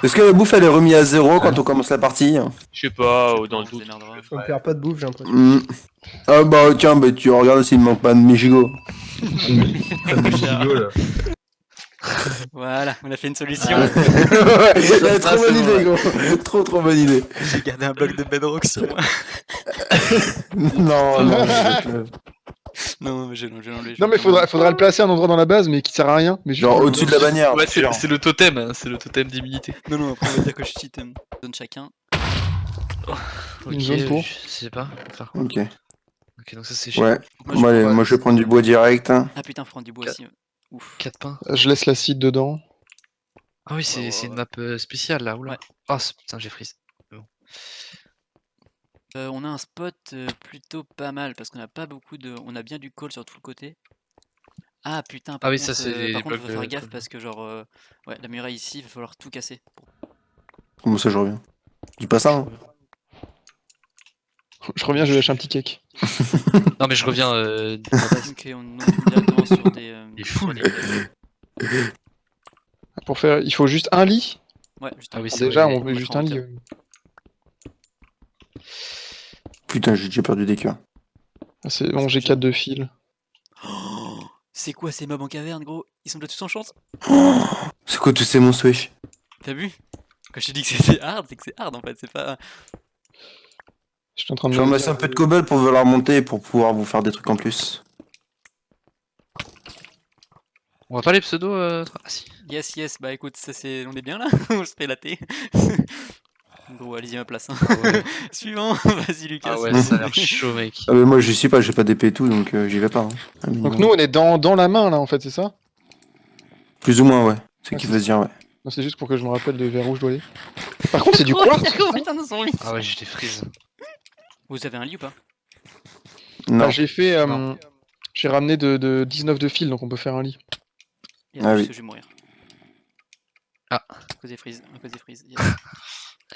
Est-ce que la bouffe elle est remise à 0 quand on commence la partie? Je sais pas, dans le On se doute. démerdera. On perd pas de bouffe, j'ai l'impression. Ah bah tiens, bah, tu regardes s'il ne manque pas de Michigo. Gigot, là. Voilà, on a fait une solution. Ouais, trop bonne idée, gros. Trop bonne idée. J'ai gardé un bloc de bedrock sur moi. Non, non. Non, mais j'ai l'enlevé. Non mais faudra le placer à un endroit dans la base mais qui sert à rien. Mais juste Genre pour- au-dessus de la bannière. Ouais, c'est le totem, hein, c'est le totem d'immunité. Non, après on va dire que je cheat. Donne chacun. Une zone pour. Je sais pas. Enfin, Ok. ok, donc ça c'est chiant. Ouais. Moi, je- Moi je vais prendre du bois direct. Ah putain, faut prendre du bois aussi. Ouf. 4 pains. Je laisse l'acide dedans. Ah oui, c'est une map spéciale là, oula. Ouais. Ah, putain, j'ai freeze. On a un spot plutôt pas mal parce qu'on a pas beaucoup de. On a bien du call sur tout le côté. Ah putain, Ah oui, ça, c'est les par contre, blocs faut faire de gaffe call. parce que, genre, ouais, la muraille ici, il va falloir tout casser. Comment ça je reviens? Dis pas ça, hein. Je reviens, je lâche un petit cake. Non, mais je reviens. Ok, on est directement sur des. Il est sur fou, des- Pour faire, il faut juste un lit. Ouais, juste Ah oui, c'est Déjà, vrai. on veut va juste mettre en un lit. hauteur. Putain, j'ai déjà perdu des cœurs. Ah, c'est bon, j'ai 4 de fil. Oh, c'est quoi ces mobs en caverne, gros? Ils sont déjà tous en chance? C'est quoi tous ces monstres, wesh? T'as vu? Quand je te dis que c'est hard, c'est que c'est hard en fait, c'est pas. Je suis en train de Je me ramasse un peu de cobble pour vouloir monter et pour pouvoir vous faire des trucs en plus. On va pas les pseudos. Ah si. Yes, bah écoute, ça c'est. On est bien là? On se fait latter. Gros, allez-y, ma place. Hein. Ah ouais, Suivant, vas-y Lucas. ah ouais, ça a l'air chaud, mec. Ah mais moi je suis pas, j'ai pas d'épée et tout donc j'y vais pas. Hein. Un minimum. Donc nous, on est dans la main là en fait, c'est ça? Plus ou moins ouais. C'est Ah, qui c'est veut se dire ouais. Non, c'est juste pour que je me rappelle de vers où je dois aller. Par contre, c'est du quartz. Oh putain de son lit. Ah ouais, j'ai des freeze. Vous avez un lit ou pas? Non. Bah, j'ai fait. Non. J'ai ramené de 19 de fil, donc on peut faire un lit. Il Ah juste oui. que je vais mourir. Ah. À cause des freeze, à cause des freeze. Yes.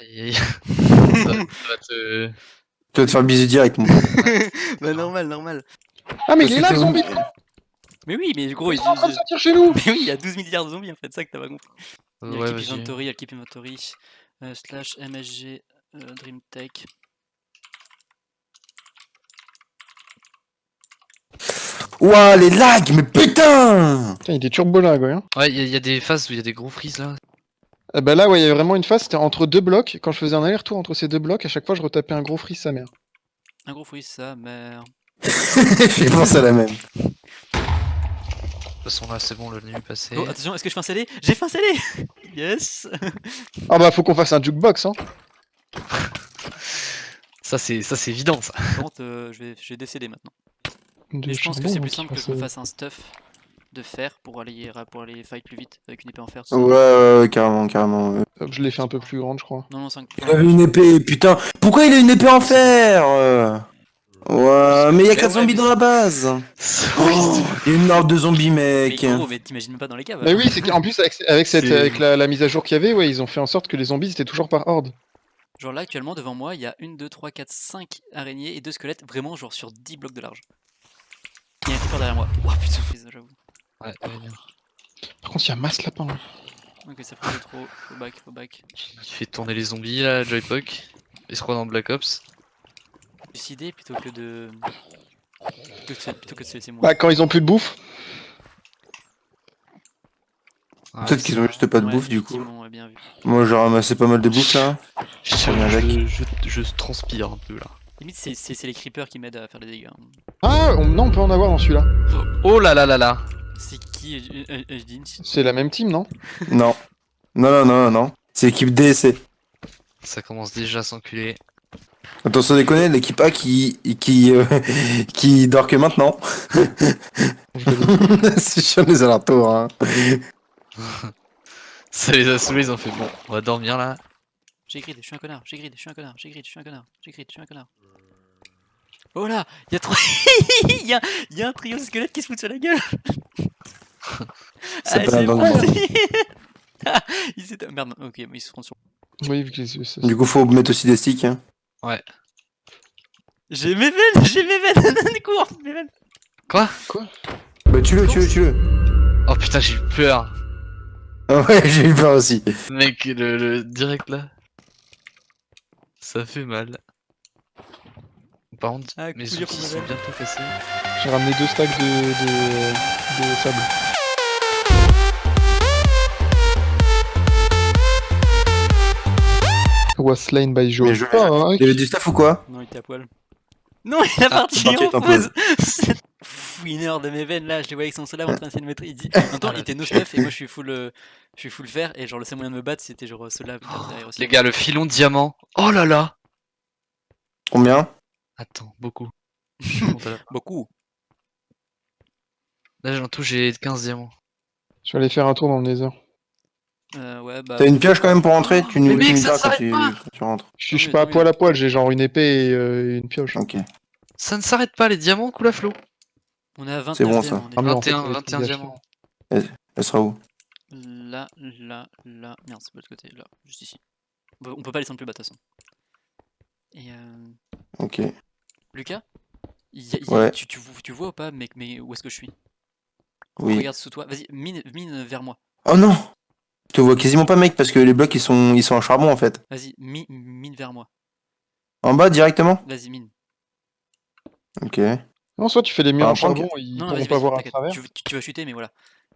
Aïe aïe. Ça va te. Tu vas te faire le bisou direct mon pote. Bah normal. Ah, mais Parce il est que là, t'es le zombie! Mais oui, mais gros, Ils sont en train de sortir chez nous! Mais oui, il y a 12 milliards de zombies en fait, ça que t'as pas compris. Il y a Ouais, Keep vas-y. Inventory, Keep Inventory, slash MSG, Dream Tech. Ouah les lags mais putain. Putain, il y a des turbolag, ouais. Hein. Ouais, il y a des phases où il y a des gros freeze là. Bah là, ouais, il y a vraiment une phase, c'était entre deux blocs. Quand je faisais un aller-retour entre ces deux blocs, à chaque fois, je retapais un gros freeze sa mère. Un gros freeze, ça, merde. J'ai pensé à la même. De toute façon, là, c'est bon, le nuit est passé. Oh, attention, est-ce que je fais un scellé? J'ai fait un scellé. Yes. Ah bah, faut qu'on fasse un jukebox, hein. Ça, c'est évident, ça. Par contre, je vais décéder maintenant. Mais je pense que c'est plus simple que je me fasse un stuff de fer pour aller fight plus vite avec une épée en fer. tout ça. Ouais, carrément. Ouais. Je l'ai fait un peu plus grande, je crois. Non, 5. Il avait une épée, putain. Pourquoi il a une épée en fer? Ouais, mais il y a 4 zombies dans la base. Oh, il y a une horde de zombies, Mais mec. gros, mais t'imagines même pas dans les caves. Mais oui, c'est qu'en plus, C'est- avec la mise à jour qu'il y avait, ouais, ils ont fait en sorte que les zombies étaient toujours par horde. Genre là, actuellement, devant moi, il y a 1, 2, 3, 4, 5 araignées et 2 squelettes, vraiment genre sur 10 blocs de large. Il y a un creeper derrière moi. Oh putain, freeze, j'avoue. Ouais, bien. Par contre, il y a masse lapin. Là. Ok, ça fait trop. Faut back. Il fait tourner les zombies là, Joypock. Il se croit dans Black Ops. Suicider plutôt que de. Plutôt que de se laisser mourir. Bah, quand ils ont plus de bouffe. Ouais, Peut-être qu'ils ont juste pas de Ouais, bouffe du coup. effectivement, ouais, bien vu. Moi j'ai ramassé pas mal de bouffe là. je transpire un peu là. Limite, c'est les creepers qui m'aident à faire des dégâts. Ah, non, on peut en avoir dans celui-là. Oh là là là là. C'est qui Jdin? C'est la même team, non? Non. Non. C'est l'équipe DSC. Ça commence déjà à s'enculer. Attention déconner, l'équipe A qui dort que maintenant. C'est chiant les alertours hein. Ça les a saoulés, ils ont fait bon, on va dormir là. J'ai grid, je suis un connard. Oh là, il y a 3. il y a un trio de squelettes qui se foutent sur la gueule. Ça Ah, peut c'est dans le bon, monde. ils étaient... Merde, ok, mais ils se font sur. Oui, vu que c'est. Du coup faut mettre aussi des sticks hein. Ouais. J'ai mes veines, cours, mes veines. Quoi? Bah tue-le. Oh putain, j'ai eu peur. Ouais, j'ai eu peur aussi. Mec, le direct là. Ça fait mal. Par contre, Ah, mes coup dur outils pour sont Maven. bientôt cassés. J'ai ramené 2 stacks de sable. Was slain by Joe. Mais je- Ah, Il y avait du staff ou quoi? Non, il était à poil. Non, il a parti parti en en pause. Cette fouineur de mes veines là, je les voyais avec son solar en train d'essayer de mettre. Il dit. En même temps, il était no stuff et moi je suis full fer et genre le seul moyen de me battre c'était genre solar derrière aussi. Les gars, le filon diamant. Oh là là. Combien? Attends, beaucoup. Je compte à la- Beaucoup. Là, en tout, j'ai 15 diamants. Je vais aller faire un tour dans le Nether. Ouais, bah. T'as une pioche quand même pour rentrer? Tu Mais nous mec, tu nous ça diras quand s'arrête pas. quand tu rentres. Je Tant suis mieux, pas à tant poil mieux. à poil, j'ai genre une épée et une pioche. Ok. Ça ne s'arrête pas, les diamants coulent à flot. On est à 21 C'est bon, ça. diamants, Ah, mais en fait, 21, ça va être 21 obligé diamants. Elle sera où? Là. Merde, c'est pas de l'autre côté. Là, juste ici. On peut pas descendre plus bas de toute façon. Et Ok. Lucas Ouais. tu vois ou pas, mec, mais où est-ce que je suis? Oui. Regarde sous toi. Vas-y, mine vers moi. Oh non! Je te vois quasiment pas, mec, parce que les blocs ils sont en charbon en fait. Vas-y, mine vers moi. En bas directement? Vas-y, mine. Ok. Non, soit tu fais les murs Ah, en charbon, prends ils Non, pourront vas-y, pas vas-y, voir à t'inquiète. travers. Tu vas chuter, mais voilà.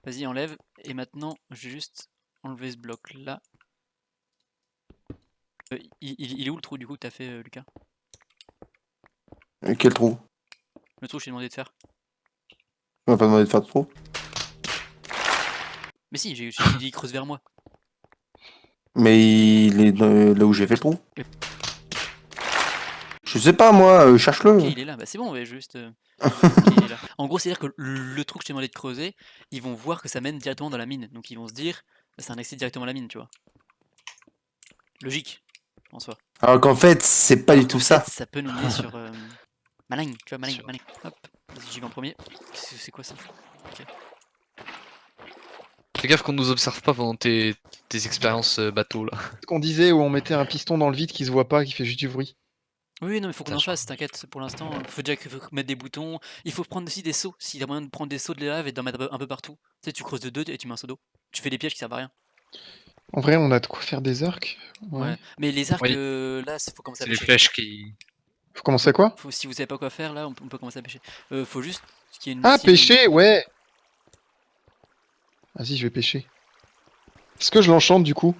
Vas-y, enlève. Et maintenant, je vais juste enlever ce bloc là. Il est où le trou du coup que t'as fait, Lucas? Quel trou? Le trou que je t'ai demandé de faire. On m'a pas demandé de faire de trou. Mais si, j'ai dit creuse vers moi. Mais il est là où j'ai fait le trou. Et- Je sais pas moi, cherche-le. Ok, il est là. Bah c'est bon, on va juste. Ok, il est là. En gros, c'est-à-dire que le trou que je t'ai demandé de creuser, ils vont voir que ça mène directement dans la mine. Donc ils vont se dire, bah, c'est un accès directement à la mine, tu vois. Logique, en soi. Alors qu'en fait, c'est pas du tout ça. Ça peut nous mener sur. Malin, tu vois, malin, Sur- malin. Hop, vas-y, j'y vais en premier. C'est quoi ça? Fais gaffe qu'on nous observe pas pendant tes expériences bateau là. Ce qu'on disait où on mettait un piston dans le vide qui se voit pas, qui fait juste du bruit. Oui, non, mais faut qu'on en Sachant. fasse, t'inquiète, pour l'instant. Faut déjà mettre des boutons. Il faut prendre aussi des seaux. S'il y a moyen de prendre des seaux de lave et d'en mettre un peu partout. Tu sais, tu creuses de deux et tu mets un seau d'eau. Tu fais des pièges qui servent à rien. En vrai, on a de quoi faire des arcs. Ouais. Mais les arcs, Oui. Là, faut commencer à C'est les pêcher. flèches qui. Faut commencer à quoi? Si vous savez pas quoi faire, là, on peut commencer à pêcher. Faut juste qu'il y ait une. Ah, s'il y a une- pêcher, ouais! Vas-y, je vais pêcher. Est-ce que je l'enchante du coup?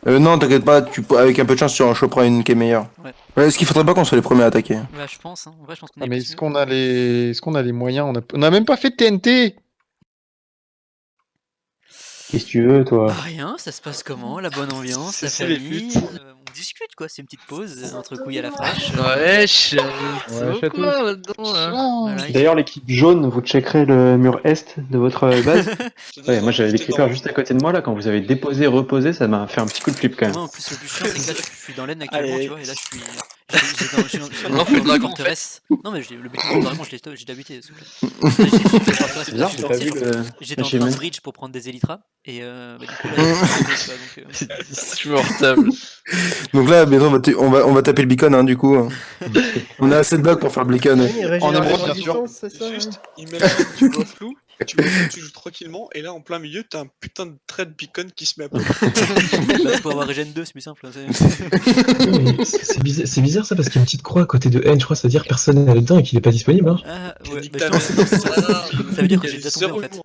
Non, t'inquiète pas, avec un peu de chance, tu en choperas une qui est meilleure. Ouais. Est-ce qu'il faudrait pas qu'on soit les premiers à attaquer? Ouais, je pense, hein. En vrai, je pense qu'on Ah, est mais plus est-ce mieux. qu'on a les... est-ce qu'on a les moyens? On a même pas fait de TNT! Qu'est-ce que tu veux, toi? Bah, rien, ça se passe comment? La bonne ambiance, la C'est les famille. putes. On discute quoi, c'est une petite pause entre couilles à la fraîche. Wesh, Ouais, c'est quoi là-dedans là Voilà, D'ailleurs, l'équipe jaune, vous checkerez le mur est de votre base. Ouais, moi j'avais les creepers juste à côté de moi là, quand vous avez déposé, reposé, ça m'a fait un petit coup de flip quand même. Moi en plus le plus chiant c'est que là je suis dans l'aine actuellement Allez. tu vois et là je suis j'ai Non, fais le dragon. forteresse. Non mais le but du dragon j'ai déjà buté s'il vous plaît. C'est bizarre, j'ai pas vu le. J'étais en J'ai train de même- bridge pour prendre des élytras et bah, du coup là donc, C'est insupportable. Donc là, bientôt, on va taper le beacon, hein, du coup. On a assez de blocs pour faire le beacon. En émeraude, bien sûr. Juste, imagine, tu vois flou, tu joues tranquillement, et là en plein milieu, t'as un putain de trait de beacon qui se met à pop. bah, pour avoir regen 2 c'est plus simple. Hein, C'est bizarre ça parce qu'il y a une petite croix à côté de N, je crois, c'est-à-dire que personne n'est dedans et qu'il est pas disponible. Hein. Ah Je ouais, nique bah, ta justement, mère. ça veut dire que Il y j'ai a déjà tombé zéro en fait. humour.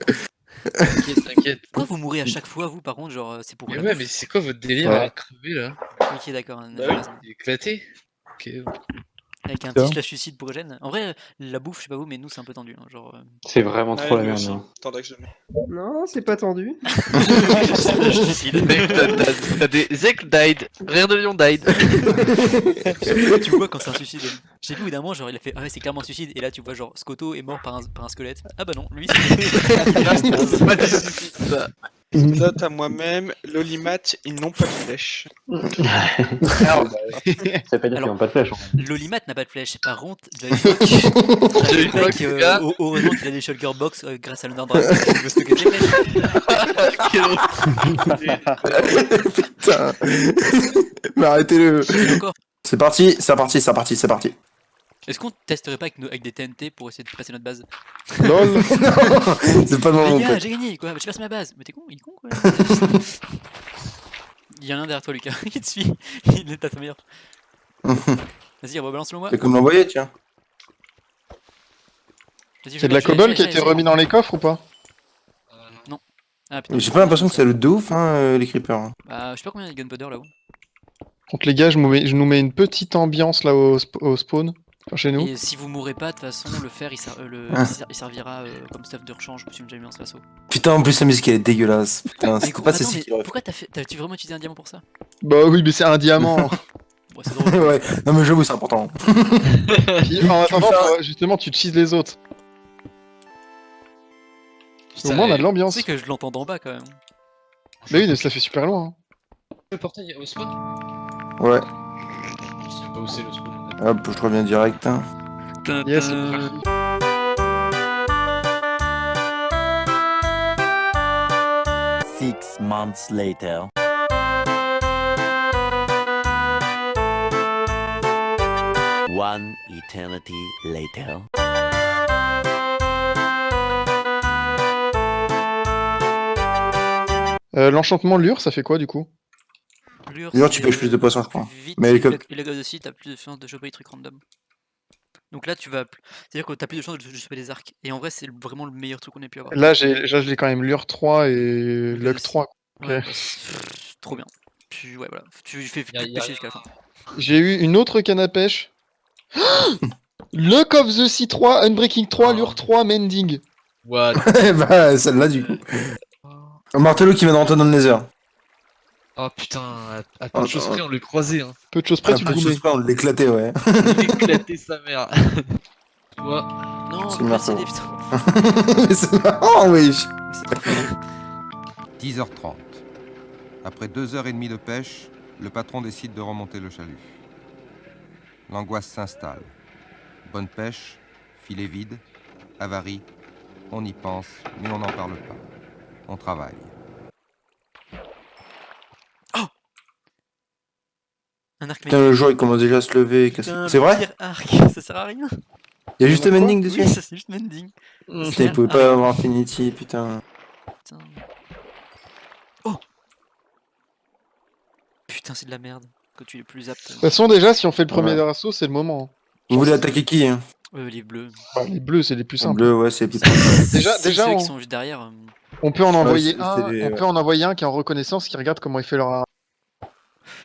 T'inquiète, t'inquiète. Pourquoi vous mourrez à chaque fois vous par contre genre c'est pour Mais la ouais, bouffe mais c'est quoi votre délire Ouais. à crever là? Ok d'accord. Bah oui. Il est éclaté? Ok. Avec un Putain. petit slash suicide pour Eugène. En vrai, la bouffe, je sais pas vous, mais nous c'est un peu tendu. Hein, genre, C'est vraiment trop la Ouais, lui merde. aussi. hein. Attendez que je le mette. Non, c'est pas tendu. slash suicide. Mec, t'as des Zek died, Rire de Lion died. Tu vois quand c'est un suicide. J'ai vu au bout d'un moment, genre il a fait ah ouais, c'est clairement un suicide. Et là tu vois genre Scotto est mort par un squelette. Ah bah non, lui c'est. Pas du suicide, ça. Note à moi-même, l'Olimat, ils n'ont pas de flèche. Ça veut pas dire qu'ils Alors- n'ont pas de flèche. L'Olimat n'a pas de flèche. Par contre, Joyfuck, Joyfuck, gars. heureusement qu'il a des shulker box grâce à l'Under Dragon. Il veut stocker ses flèches. Quel enculé. Putain. Mais arrêtez-le. Et encore, C'est parti, c'est parti, c'est parti, c'est parti. Est-ce qu'on testerait pas avec des TNT pour essayer de passer notre base? LOL. C'est pas le moment, Les gars, pote. j'ai gagné quoi, je passe ma base. Mais t'es con, il est con quoi. Il y a un derrière toi, Lucas, qui te suit. Il est à ta meilleure. Vas-y, rebalance-le moi. C'est comme l'envoyer, tiens. Vas-y, C'est de la cobble qui a été remis dans les coffres ou pas? Ah putain. J'ai pas l'impression que c'est le de ouf, hein, les creepers. hein. Bah, je sais pas combien il y a de gunpowder là-haut. Contre les gars, je nous mets une petite ambiance là au spawn. Enfin, chez nous. Et si vous mourrez pas, de toute façon, le fer Ah. il servira comme stuff de rechange. Je me suis déjà mis dans ce vaisseau. Putain, en plus, la musique elle est dégueulasse. Putain, Mais c'était gros, pas attends, ceci mais qui l'aurait pourquoi t'as-tu vraiment utilisé un diamant pour ça? Bah oui, mais c'est un diamant. Ouais, c'est drôle. fait. Ouais, non, mais j'avoue, c'est important. Puis, en attendant, justement, tu cheeses les autres. Au moins, on a de l'ambiance. Tu sais que je l'entends d'en bas quand même. Bah oui, mais ça fait super loin. hein. Le portail au spawn? Ouais, Je sais pas où c'est le spawn. hop, je reviens direct. hein. Yes. 6 months later. One eternity later. L'enchantement lure, ça fait quoi du coup? D'ailleurs, tu pêches plus de poissons, je crois. Vite, Mais et les co- le gaz aussi, t'as plus de chance de choper des trucs random. Donc là, c'est-à-dire que t'as plus de chance de choper des arcs. Et en vrai, c'est vraiment le meilleur truc qu'on ait pu avoir. Là, je l'ai quand même lure 3 et luck 3. Ouais, ok. bah, trop bien. Ouais, voilà. Tu fais plus Y a- de y a pêcher rien. jusqu'à la fin. J'ai eu une autre canne à pêche. Luck of the Sea 3, Unbreaking 3, Ah. lure 3, Mending. What? bah, celle-là, du coup. Un martelot qui vient de rentrer dans le nether. Oh putain, à peu de choses près, on le croisait, hein. Peu de choses près, Un tu peu le de choses goumais. près, on l'éclatait, ouais. Il éclatait sa mère. Toi, Non, C'est c'est une pas marteau. CD, putain. Mais c'est marrant, wesh. Mais c'est trop fort. 10h30. Après 2h30 de pêche, le patron décide de remonter le chalut. L'angoisse s'installe. Bonne pêche, filet vide, avarie, on y pense, mais on n'en parle pas. On travaille. Un arc Putain, le jour, il commence déjà à se lever. Putain, C'est le vrai pire arc, ça sert à rien. Il y a juste Il y en un a quoi mending dessus. Oui, ça c'est juste mending. Putain, il pouvait pas avoir Infinity, putain. Putain. Oh putain, c'est de la merde. Quand tu es plus apte. De toute façon, déjà, si on fait le premier Ouais. assaut, c'est le moment. Vous voulez attaquer qui hein Les bleus. Les bleus, c'est les plus Le simples. bleu, ouais, c'est plus Déjà, Ceux déjà qui on, sont juste derrière. on peut en envoyer c'est un. les- On peut en envoyer un qui est en reconnaissance, qui regarde comment il fait leur.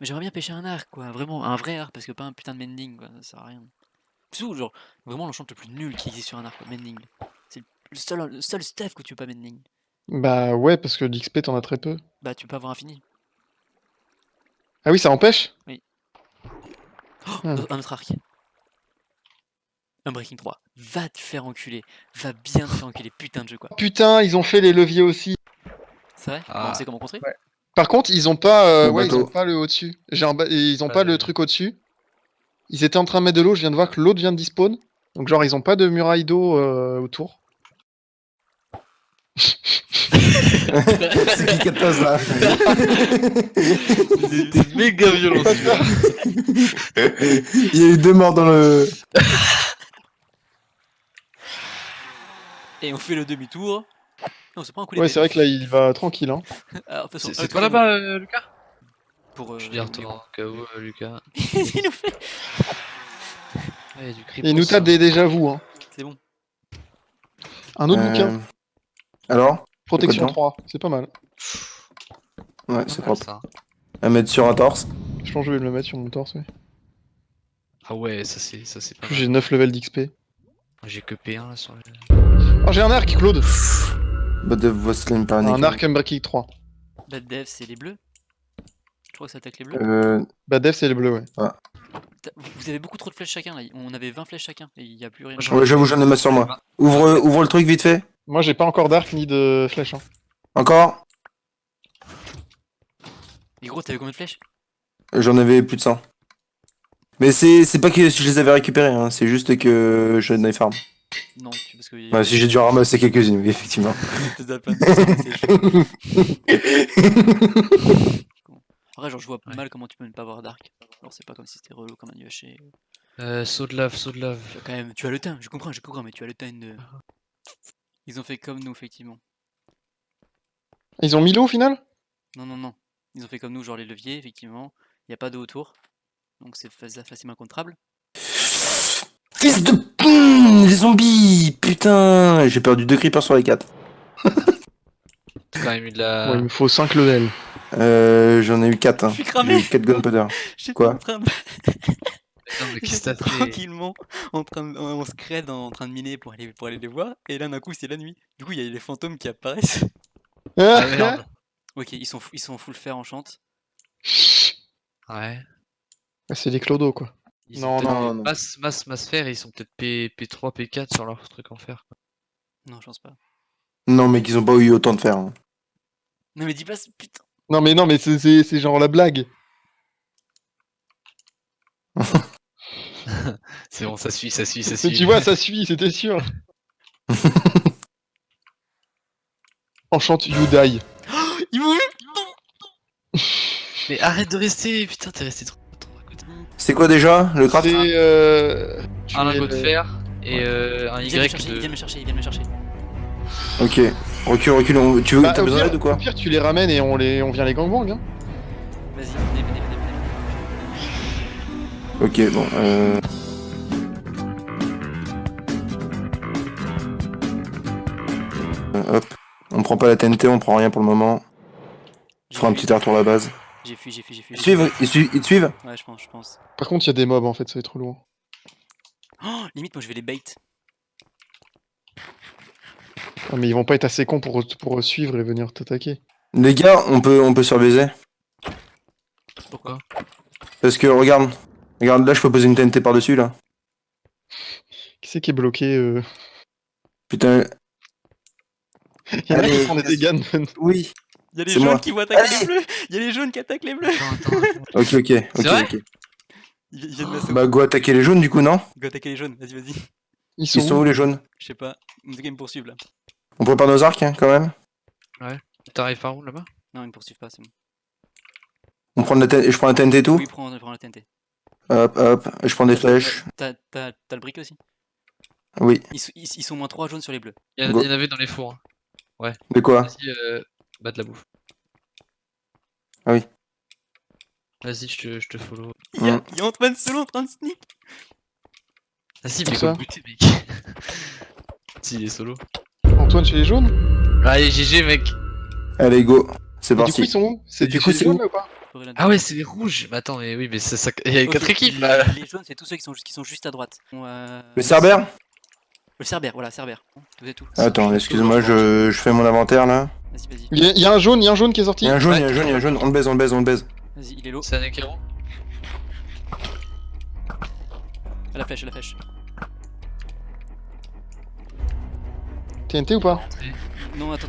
Mais j'aimerais bien pêcher un arc, quoi. Vraiment, un vrai arc, parce que pas un putain de mending, quoi. Ça sert à rien. Surtout, genre, vraiment l'enchant le plus nul qui existe sur un arc, quoi. Mending. C'est le seul stuff que tu peux pas mending. Bah ouais, parce que l'XP t'en as très peu. Bah, tu peux avoir infini. Ah oui, ça empêche. Oh, Ah. un autre arc. Un Breaking 3. Va te faire enculer. Va bien te faire enculer. Putain de jeu, quoi. Putain, ils ont fait les leviers aussi. C'est vrai Ah. On sait comment contrer Ouais. Par contre, ils ont pas, Le ouais, ils bateau. ont pas le au-dessus. Ils ont pas le truc au-dessus. Ils étaient en train de mettre de l'eau. Je viens de voir que l'autre vient de despawn. Donc genre, ils ont pas de muraille d'eau autour. C'est qui 14 là c'était méga violent celui-là. Il y a eu 2 morts dans le. Et on fait le demi-tour. Non, c'est pas un coup Ouais, c'est vrai que là, il va tranquille. Hein. Alors, de toute façon, C'est toi là-bas, Lucas? Pour, Je dis retour au cas où, Lucas. il nous fait. Ouais, du Et il nous tape des déjà vu. Hein. C'est bon. Un autre bouquin. Alors Protection dedans 3. C'est pas mal. Ouais, c'est propre. ça. À mettre sur un torse. Je pense que je vais me le mettre sur mon torse. Ouais. Ah ouais, ça c'est pas mal. J'ai 9 levels d'XP. J'ai que P1 là sur le... Oh, j'ai un arc, Claude. Bah, de Vostline par Un arc Unbreaking 3. Bad Dev, c'est les bleus. Je crois que ça attaque les bleus. Bah, Dev, c'est le bleu, ouais. Vous avez beaucoup trop de flèches chacun là. On avait 20 flèches chacun et il y a plus rien. Ouais, j'avoue, j'en ai ma sur moi. Ouvre le truc vite fait. Moi, j'ai pas encore d'arc ni de flèche. Hein. Encore Et gros, t'avais combien de flèches? J'en avais plus de 100. Mais c'est pas que je les avais récupérés, hein, c'est juste que je n'ai farm. Non, parce que. Ouais, si j'ai dû en ramasser quelques-unes, oui, effectivement. T'es à peine, c'est chaud. Après, genre, je vois mal comment tu peux ne pas avoir d'arc. Alors, c'est pas comme si c'était relou comme un UHC. Saut de lave, saut de lave. Tu as quand même, tu as le temps, je comprends, mais tu as le temps de. Ils ont fait comme nous, effectivement. Ils ont mis l'eau au final? Non, non, non. Ils ont fait comme nous, genre les leviers, effectivement. Il n'y a pas d'eau autour. Donc c'est facilement contrable. Fils de... les zombies. Putain, j'ai perdu 2 creepers sur les 4. T'as quand même eu de la. Bon, il me faut 5 levels. J'en ai eu 4. Hein. Je suis cramé. J'ai eu 4 gunpowder. J'étais Quoi en train de... Non, mais qu'est-ce que J'étais t'as fait? tranquillement on se crée en train de miner pour aller les voir. Et là, d'un coup, c'est la nuit. Du coup, il y a les fantômes qui apparaissent. Ah merde. Ok, ils sont full fer en chante. Ouais. C'est des clodos quoi. Ils Non, ont peut-être non, non. masse fer, ils sont peut-être P3, P4 sur leur truc en fer. Non, je pense pas. Non, mais qu'ils ont pas eu autant de fer. Hein. Non, mais dis pas, putain. Non mais c'est genre la blague. C'est bon, ça suit, ça suit, ça Mais suit. tu vois, ça suit, c'était sûr. Enchante you die. Ils m'ont vu. Mais arrête de rester, putain, t'es resté trop à côté. C'est quoi déjà le craft? C'est tu Un es lingot de le- fer et un Ils viennent me Y chercher, ils de. viennent me chercher, ils viennent me chercher. Ok. Recule. Tu veux... Bah, T'as au besoin pire- d'aide ou quoi? Au pire, tu les ramènes et on vient les gangbang. Hein. Vas-y, venez. Ok, bon. Hop. On prend pas la TNT, on prend rien pour le moment. Je ferai un petit retour à la base. J'ai fui. Ils te suivent? Ouais, je pense. Par contre, il y a des mobs en fait, ça va être trop lourd. Oh, limite, moi je vais les bait. Ah, mais ils vont pas être assez cons pour suivre et venir t'attaquer. Les gars, on peut se baiser. Pourquoi? Parce que regarde, là je peux poser une TNT par-dessus là. Qui c'est qui est bloqué Putain. Il y en a Allez, qui font des dégâts. Oui. Il y a les C'est jaunes moi. qui vont attaquer Allez. les bleus. Il y a les jaunes qui attaquent les bleus. Attends. Ok. vrai Ils viennent m'assauter. Bah go attaquer les jaunes du coup, non? Go attaquer les jaunes. Vas-y. Ils Ils sont sont où où les jaunes? Je sais pas. En tout cas, ils me poursuivent là. On prépare nos arcs hein, quand même. T'arrives par où là-bas? Non, ils me poursuivent pas, c'est bon. Je prends la TNT et tout. Oui, prends la TNT. Hop. Je prends des flèches. T'as le brick aussi? Oui. Ils sont moins 3 jaunes sur les bleus. Il y en Go. avait dans les fours. Hein. De quoi? Vas-y, bah de la bouffe. Ah oui. Vas-y, je te follow. Il y a Antoine solo en train de sneak. Vas-y, Pour mais ça. go buter, mec. Si, il est solo. Antoine chez les jaunes? Allez, GG, mec. Allez go. C'est Et du coup, parti. ils sont où? C'est Du du coup, coup, c'est c'est où là ou pas? Ah ouais, c'est les rouges. Mais attends, mais oui, mais il y a Ok, 4 équipes là. Les jaunes, c'est tous ceux qui sont juste à droite. Le Cerbère? Le Cerbère, voilà, Cerbère. Vous êtes tout. Attends, excuse-moi, je fais mon inventaire là. Vas-y. Il y a un jaune qui est sorti. Il y a un jaune. On le baise. Vas-y, il est low. C'est un éclairant. À la flèche. TNT ou pas? Non, attends,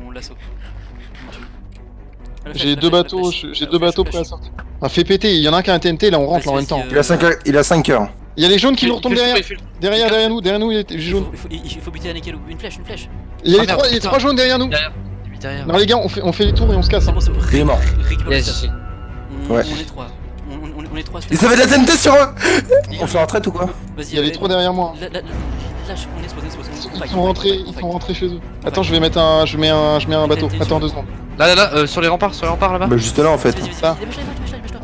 on l'assaut. J'ai deux bateaux, prêts à sortir. Ah, fais péter, il y en a un qui a un TNT, là on rentre là, en même temps. Il a 5 heures. Il y a les jaunes qui nous retombent derrière. Derrière. Derrière nous, il y a les jaunes. Il faut buter un Nekelu. Une flèche. Il y a Ah, merde, les trois jaunes derrière nous. Derrière. Non les gars, on fait les tours et on se casse. C'est Hein. bon, c'est bon. Il est mort. Récupère le Yes. stuff. Ouais. On est 3. On est 3. Ils avaient de la TNT sur eux. On fait un retraite ou quoi? Vas-y. Il y a les trois derrière moi. Là, on est exposé. Ils sont rentrés chez eux. Attends, je mets un bateau. Attends 2 secondes. Là, sur les remparts là-bas. Bah juste là en fait. Vas-y, Ça. dépêche-toi.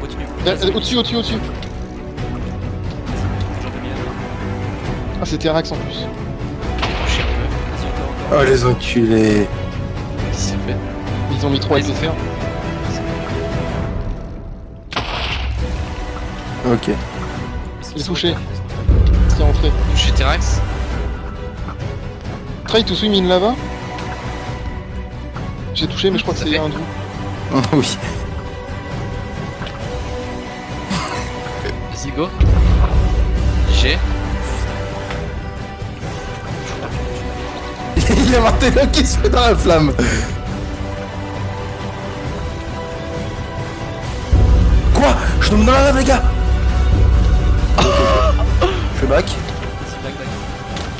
Continue. Au-dessus. J'en peux bien. Ah, c'était Arax en plus. Touché un peu. Vas-y, encore. Oh les enculés. Qu'est-ce qu'il fait? Ils ont mis 3 SFR. Ok. Il est touché. C'est rentré. Touché Terax. Try to swim in lava. J'ai touché, mais je crois que c'est un doux. Oui. Vas-y, go. G. Il y a Martella qui se fait dans la flamme. Quoi? Je tombe dans la lave les gars. Je fais back. Vas-y, back.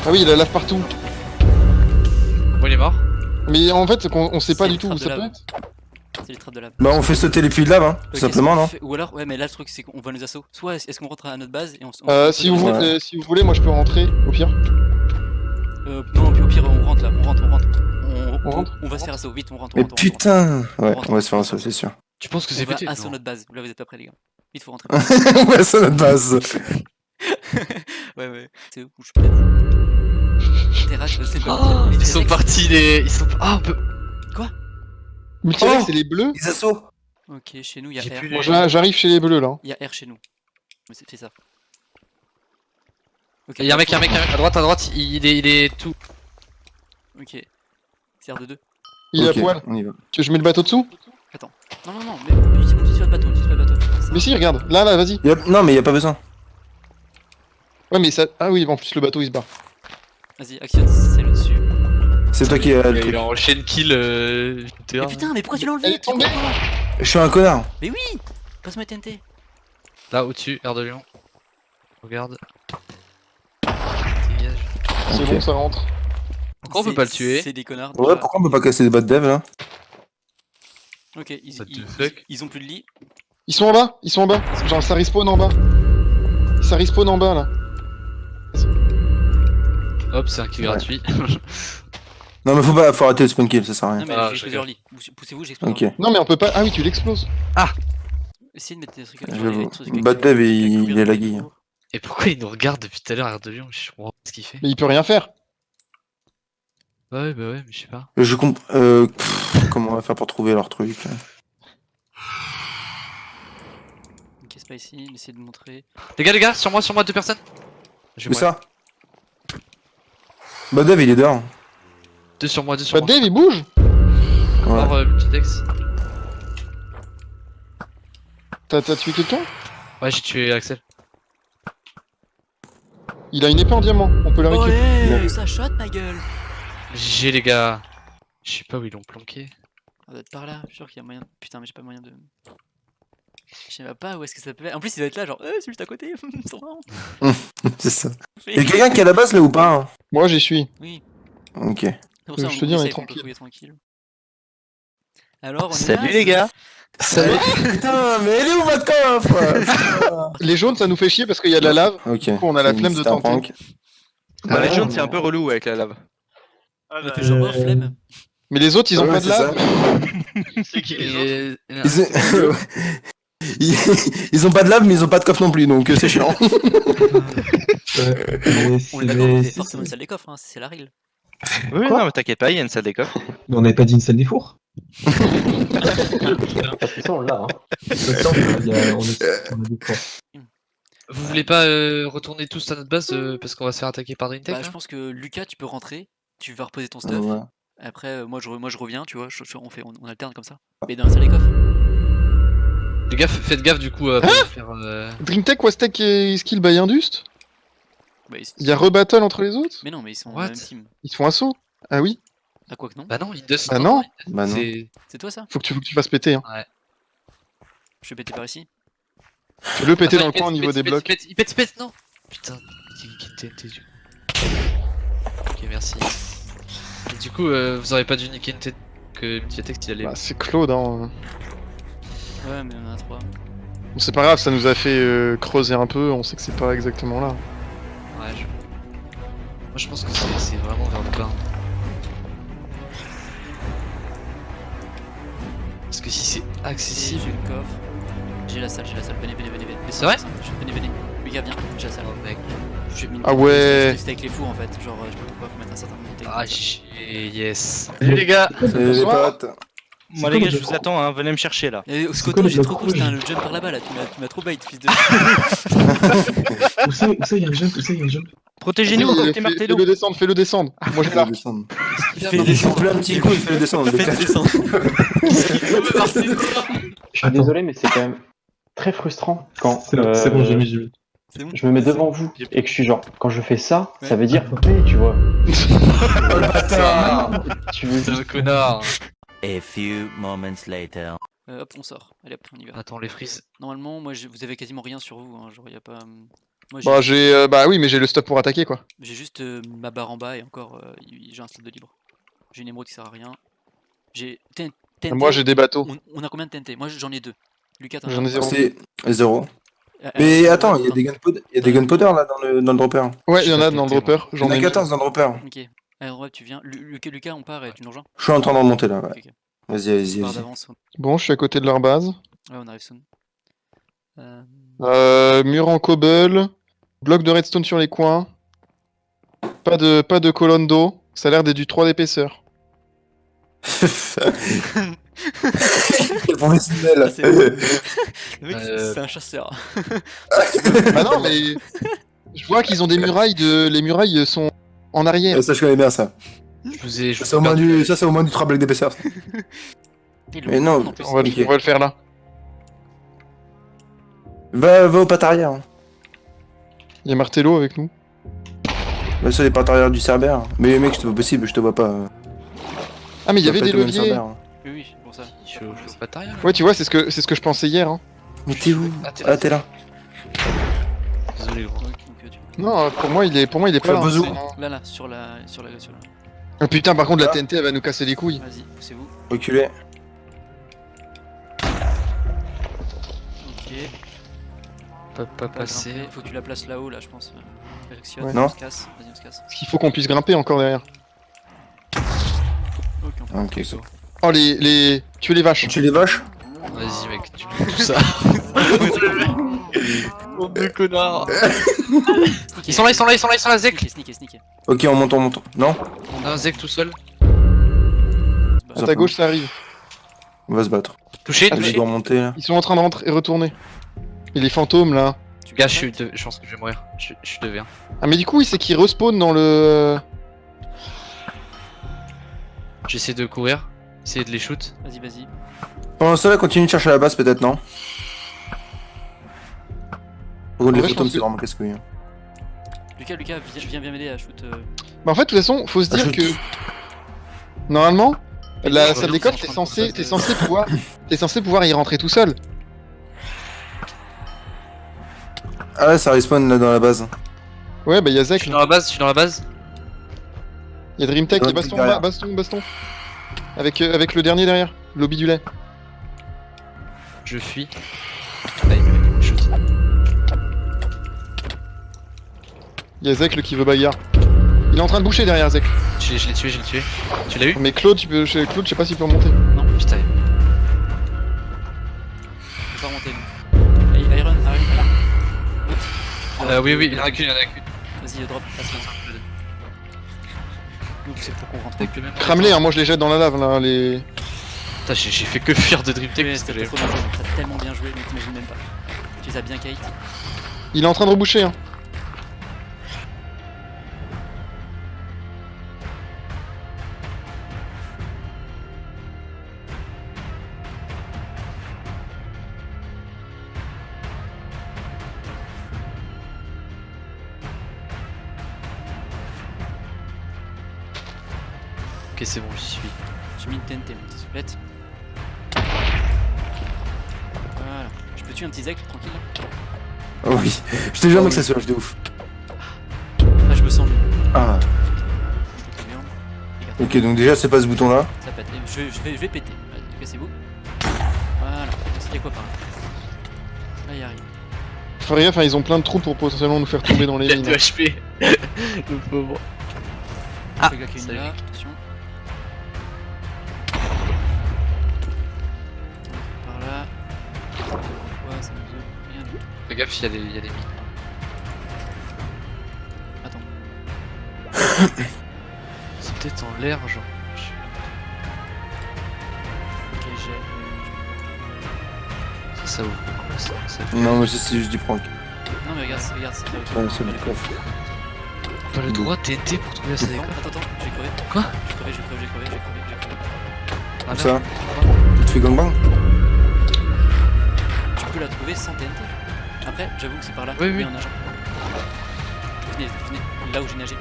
Ah oui, il a la lave partout. Bon, il est mort. Mais en fait, on sait pas C'est du une tout où trappe ça de peut lave. être. C'est les trappes de lave. Bah, on fait sauter les puits de lave, hein, tout Ok, simplement, non? Ou alors, ouais, mais là le truc c'est qu'on va nous assaut. Soit est-ce qu'on rentre à notre base et on Si vous voulez, moi je peux rentrer, au pire. Non, puis au pire, on rentre là, on rentre. On rentre On va se faire assaut, vite, on rentre. Mais on rentre. putain! Ouais, rentre. on va se faire un saut, c'est sûr. Tu penses que On c'est va pété? assaut Non. notre base. Là, vous êtes pas prêts, les gars. Vite, faut rentrer. Ouais, c'est notre base. Ouais. C'est où je suis peut-être. Terrac, c'est pas. Oh, Mais ils sont Terrac, partis les. Ils sont. Ah, on peut. Multirex, Oh c'est les bleus. Les assauts! Ok, chez nous, il y a J'ai R. plus Bon, j'arrive chez les bleus là. Il y a R chez nous. Mais c'est ça. Ok, Il y a un mec, à droite, il est tout. Ok. C'est R2-2. Il est Ok, à poil. on y va. Je mets le bateau dessous? Non, mais utilise pas le bateau, utilise pas le bateau. Ça. Mais si, regarde, là, vas-y. Non, mais y a pas besoin. Ouais, mais ça. Ah oui, en plus le bateau il se barre. Vas-y, actionne, c'est le dessus. C'est toi qui as le Il truc. est en chaîne kill. GTA. Mais putain, mais pourquoi tu l'as Elle enlevé est tombée. Je suis un connard. Mais oui. Passe-moi TNT. Là, au-dessus, air de lion. Regarde. Dégage. C'est Ok. bon, ça rentre. Pourquoi on peut pas le tuer? C'est des connards. Ouais, déjà. pourquoi on peut pas casser des bots dev là? Ok, What the fuck? ils ont plus de lit. Ils sont en bas, Genre ça respawn en bas. Ça respawn en bas là. Hop, c'est un kill Ouais. gratuit. Non, mais faut arrêter le spawn kill, ça sert à Non, rien. mais Ah, j'ai je plusieurs rigole. lits. Poussez-vous, j'explose. Ok, Non mais on peut pas. Ah oui, tu l'exploses. Essayez de mettre des trucs. j'avoue. Bot dev, il est lagué. Et pourquoi il nous regarde depuis tout à l'heure, air de lion? Je comprends pas ce qu'il fait. Mais il peut rien faire. Ouais, mais je sais pas. Je comprends. Comment on va faire pour trouver leur truc? Ok, c'est pas ici, essayez de montrer. Les gars, sur moi, 2 personnes. Je Où vais ça? Bot dev, il est dehors. 2 sur moi. Bah Dave il bouge. Ouais. Mort, multitex. T'as tué quelqu'un? Ouais, j'ai tué Axel. Il a une épée en diamant, on peut la Oh, récupérer. ça shot ma gueule. GG les gars. Je sais pas où ils l'ont planqué. On doit être par là, je suis sûr qu'il y a moyen. Putain, mais j'ai pas moyen de. Je sais pas où est-ce que ça peut être. En plus, il doit être là, genre, c'est juste à côté. Ils sont marrants. C'est ça. Y'a quelqu'un qui est à la base là ou pas? Hein? Moi j'y suis. Oui, Ok. c'est pour ça Je te dis, on est essaye, peut tranquille. fouiller tranquille. Alors, on est Salut là, les gars. Salut! Putain, mais elle est où votre coffre? Les jaunes ça nous fait chier parce qu'il y a de la lave. Ok. Du coup, on a la flemme de C'était un tenter. prank. Bah, les Ah, jaunes, non. c'est un peu relou avec la lave. On a fait genre, oh, flemme. Mais les autres ils ont Ouais, pas de c'est lave. ça. C'est qui les autres? Ils ont pas de lave, mais ils ont pas de coffre non plus, donc c'est chiant. On est d'accord, mais c'est forcément une salle des coffres, hein, c'est la règle. Oui, Quoi non, mais t'inquiète pas, il y a une salle des coffres. Mais on n'avait pas dit une salle des fours. Parce que ça, on l'a. Hein. Ça, on a des fours. Vous voulez pas retourner tous à notre base parce qu'on va se faire attaquer par Dreamtech Bah, là je pense que Lucas, tu peux rentrer, tu vas reposer ton stuff. Ouais. Après, moi je reviens, tu vois, on alterne comme ça. Mais dans la salle des coffres. Les gars, faites gaffe du coup à pas vous faire. Dreamtech, Wastek et Skill by Indust. Bah, Il y a rebattle entre les autres. Mais non, mais ils sont dans What la même team. Ils se font assaut. Ah oui. Ah, quoi que non. Bah non, Indus. Bah non. Bah non. C'est. C'est toi ça? Faut que tu fasses péter. Hein. Je vais péter par ici. Fais-le péter Attends, dans le il coin au pète, niveau il des pète, blocs. il pète, non. Putain, TNT du coup. Ok, merci. Et du coup, vous aurez pas dû niquer une tête que Multitext il allait. Bah, c'est Claude. Hein. Ouais, mais on en a 3. Bon, c'est pas grave, ça nous a fait creuser un peu. On sait que c'est pas exactement là. Ouais, moi je pense que c'est vraiment vers le bas. Parce que si c'est Si, accessible. j'ai le coffre. J'ai la salle. Venez. C'est vrai? Venez. Lucas, viens, j'ai la salle. Oh mec. J'ai mis une Ah ouais. C'était avec les fours en fait. Genre, je sais pas pourquoi, faut mettre un certain nombre de Ah, techniques. yes. Salut les gars. Salut les Bonsoir. potes. Moi les gars, je vous attends, hein, venez me chercher là. Eh, quoi Scoto, le j'ai trop bloc cool, c'était rouge le jump par là-bas là, tu m'as trop bait, fils de. Où ça, il y a le jump, Protégez-nous, Vas-y, côté Martello. Fais-le descendre. Moi j'ai Il va l'arc. descendre. Fais Il fait un petit coup, il fait le descendre. le Faites gars. descendre. Je suis désolé, mais c'est quand même très frustrant quand C'est bon, j'ai mis. C'est bon. je me mets devant vous et que je suis genre, quand je fais ça, Ouais. ça veut dire paix, tu vois. Oh le bâtard. Tu veux C'est un connard. A few moments later. Hop, on sort. Allez hop, on y va. Attends, les frises. Normalement, moi, vous avez quasiment rien sur vous. Hein. Genre, y a pas. Moi, Bah bah oui, mais j'ai le stop pour attaquer quoi. j'ai juste ma barre en bas et encore, j'ai un slot de libre. J'ai une émeraude qui sert à rien. J'ai. TNT, Moi j'ai des bateaux. on a combien de TNT? Moi j'en ai 2. Lucas, t'en as J'en ai un? 0. C'est 0. Euh, Mais euh, attends, il y a des gunpowder, là dans le dropper. Ouais, il y Je en suis a pas dans le TNT, moi. dropper. Il y en J'en a ai 14 dans le dropper. Ok. Alors ouais, tu viens. Lucas, on part et tu nous rejoins? Je suis en train de remonter là, ouais. Ok, ok. Vas-y, On part vas-y. d'avance. Bon, je suis à côté de leur base. Ouais, on arrive soon. Euh, Mur en cobble. Bloc de redstone sur les coins. Pas de colonne d'eau. Ça a l'air d'être du 3 d'épaisseur. Quel professionnel. Ah, c'est bon. Le mec, Euh, c'est un chasseur. Bah non, mais je vois qu'ils ont des murailles les murailles sont en arrière. Ça, je connais bien ça. Je vous ai. C'est au moins du 3 blocs d'épaisseur. Mais non, en plus. On va le faire là. Va au pat arrière. Hein. Il y a Martello avec nous. Va sur les pattes arrière du Cerbère. Mais mec, c'est pas possible, je te vois pas. Ah mais il y Tu avait vas des pas être au même leviers. Cerbère. Oui, oui, c'est pour ça. Je suis au bataille. Ouais, tu vois, c'est ce que je pensais hier. Hein. Mais t'es où? Ah, t'es Ah, t'es là. Désolé, gros. Donc, Non, pour moi il est pas là. Bazou. là, sur la. Oh putain, par contre la TNT elle va nous casser les couilles. Vas-y, poussez-vous. Reculé. Ok. Pas Pas passer. grimper. Faut que tu la places là-haut, là, je pense. Réactionne, Ouais. Non. on se casse. Vas-y, on se casse. Parce qu'il faut qu'on puisse grimper encore derrière. Ok, on peut. Ok, ça. Oh les tuer les vaches. Tu les vaches? Vas-y, mec, tu fais tout ça. Oh, deux connards. Ils sont là, Zek. Sneaker. Ok, on monte. Non? On a un Zek tout seul. À ta gauche ça arrive. On va se battre. Touché, Vas-y, touché. dois remonter là. Ils sont en train de rentrer et retourner. Et les fantômes là. Gars, je pense que je vais mourir. Je suis de V1. Ah mais du coup c'est qu'ils respawn dans le... J'essaie de courir, essayer de les shoot. Vas-y. Pendant ça, là, continue de chercher la base, peut-être, non? Oh, les Ouais, je fantômes, pense c'est que- vraiment casse-couille. Hein. Lucas, viens m'aider à shoot. Bah en fait de toute façon faut se dire que... Normalement, la salle d'école t'es censé pouvoir y rentrer tout seul. Ah ouais, ça respawn là dans la base. Ouais bah y'a Je Zek, suis dans la base, y'a Dreamtech, y'a Dreamtech derrière. Baston. Avec le dernier derrière, lobby du lait. Je fuis. Allez, shoot. Y'a Zek le qui veut bagarre. Il est en train de boucher derrière Zek. Je l'ai tué. Tu l'as eu? Mais Claude, Claude je sais pas s'il peut remonter. Non, Putain. je vais pas remonter. Hey, Iron. Oui, il y en a qu'une. Vas-y, drop, passe-le. Donc c'est pour qu'on rentre. Crame-les, hein, moi je les jette dans la lave là, les... Putain, j'ai fait que fuir de Dream Tech Ouais, parce que c'était j'ai. trop bien joué, t'as tellement bien joué, mais t'imagines même pas. Tu les as bien kite. Il est en train de reboucher hein. Ok, c'est bon, j'y suis. J'ai mis une TNT, mon petit soulette. Voilà. Je peux tuer un petit Zek tranquille là? Oh oui. Je te jure, mec, ça se lâche de ouf. Là, je me sens mieux. Ah. C'est bien. Ok, donc déjà, c'est pas ce bouton là. Ça pète. Je vais péter. Vas-y, cassez-vous. Voilà. C'était quoi par là? Là, il arrive. Faut rien, enfin ils ont plein de trous pour potentiellement nous faire tomber dans les Il a mines. 2 HP. Le pauvre. Ah, le gars qui est salut. là, attention. Par là. Ouais, ça nous ouvre rien du tout. Fais gaffe, il y a des mines. Attends. C'est peut-être en l'air, genre. Ok, j'ai. Ça ouvre. Ça Non, mais ça, c'est juste du prank. Non, mais regarde, c'est là. Ouais, c'est du coffre. T'as le droit TNT pour trouver la salle d'école. Attends, j'ai crevé. Quoi? J'ai crevé. Ah, Comme ça. merde. Tu te fais gangbang? Tu peux la trouver sans TNT. Après, j'avoue que c'est par là. Oui, oui. En nageant. Venez, là où j'ai nagé.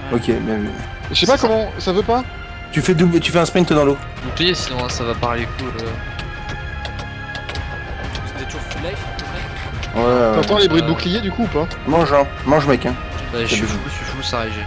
Voilà. Ok, bien vu. Je sais pas comment, ça veut pas? Tu fais un sprint dans l'eau. Bouclier, sinon hein, ça va parler cool. Vous êtes toujours full life à peu près? Ouais. T'entends les bruits de bouclier du coup ou pas? Mange, hein. Mange, mec. Hein. Je suis fou, ça régit.